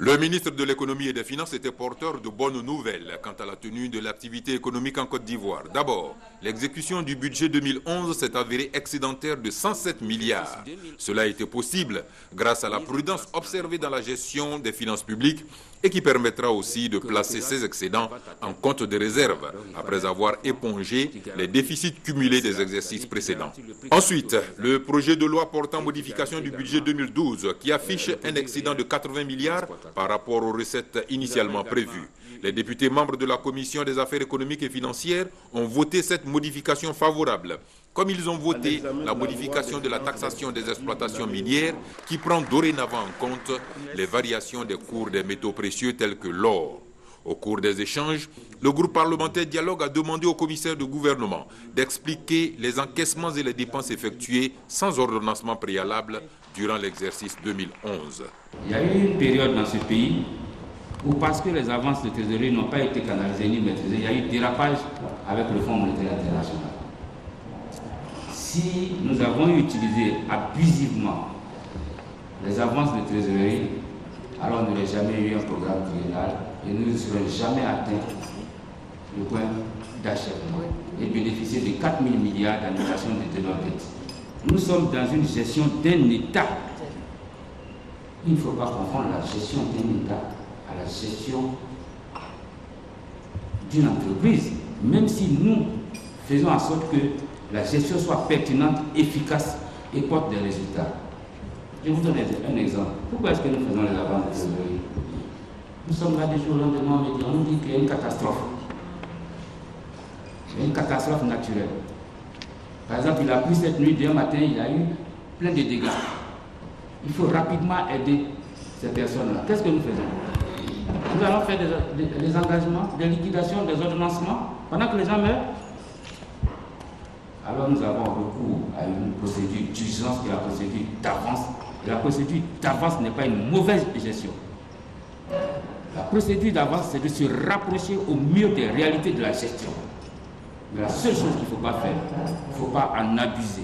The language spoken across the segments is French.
Le ministre de l'économie et des finances était porteur de bonnes nouvelles quant à la tenue de l'activité économique en Côte d'Ivoire. D'abord, l'exécution du budget 2011 s'est avérée excédentaire de 107 milliards. Cela a été possible grâce à la prudence observée dans la gestion des finances publiques et qui permettra aussi de placer ces excédents en compte de réserve après avoir épongé les déficits cumulés des exercices précédents. Ensuite, le projet de loi portant modification du budget 2012 qui affiche un excédent de 80 milliards par rapport aux recettes initialement prévues. Les députés membres de la Commission des affaires économiques et financières ont voté cette modification favorable, comme ils ont voté la modification de la taxation des exploitations minières qui prend dorénavant en compte les variations des cours des métaux précieux tels que l'or. Au cours des échanges, le groupe parlementaire Dialogue a demandé au commissaire de gouvernement d'expliquer les encaissements et les dépenses effectuées sans ordonnancement préalable durant l'exercice 2011. Il y a eu une période dans ce pays où, parce que les avances de trésorerie n'ont pas été canalisées ni maîtrisées, il y a eu dérapage avec le Fonds monétaire international. Si nous avons utilisé abusivement les avances de trésorerie, alors on n'aurait jamais eu un programme triennal et nous ne serons jamais atteints le point d'achèvement et bénéficier de 4 000 milliards d'annulation de teneurs de dette. Nous sommes dans une gestion d'un État. Il ne faut pas confondre la gestion d'un État à la gestion d'une entreprise, même si nous faisons en sorte que la gestion soit pertinente, efficace et porte des résultats. Je vous donne un exemple. Pourquoi est-ce que nous faisons les avances de trésorerie? Nous sommes là des jours au lendemain, on nous dit qu'il y a une catastrophe. Il y a une catastrophe naturelle. Par exemple, il a plu cette nuit, demain matin, il y a eu plein de dégâts. Il faut rapidement aider ces personnes-là. Qu'est-ce que nous faisons? Nous allons faire des engagements, des liquidations, des ordonnancements, pendant que les gens meurent. Alors nous avons recours à une procédure d'urgence qui est la procédure d'avance. La procédure d'avance n'est pas une mauvaise gestion. La procédure d'avance, c'est de se rapprocher au mieux des réalités de la gestion. Mais la seule chose qu'il ne faut pas faire, il ne faut pas en abuser.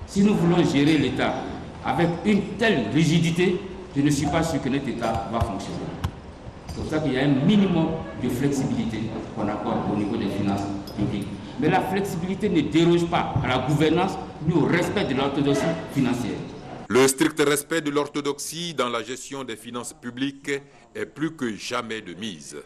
Si nous voulons gérer l'État avec une telle rigidité, je ne suis pas sûr que notre État va fonctionner. C'est pour ça qu'il y a un minimum de flexibilité qu'on accorde au niveau des finances publiques. Mais la flexibilité ne déroge pas à la gouvernance ni au respect de l'orthodoxie financière. Le strict respect de l'orthodoxie dans la gestion des finances publiques est plus que jamais de mise.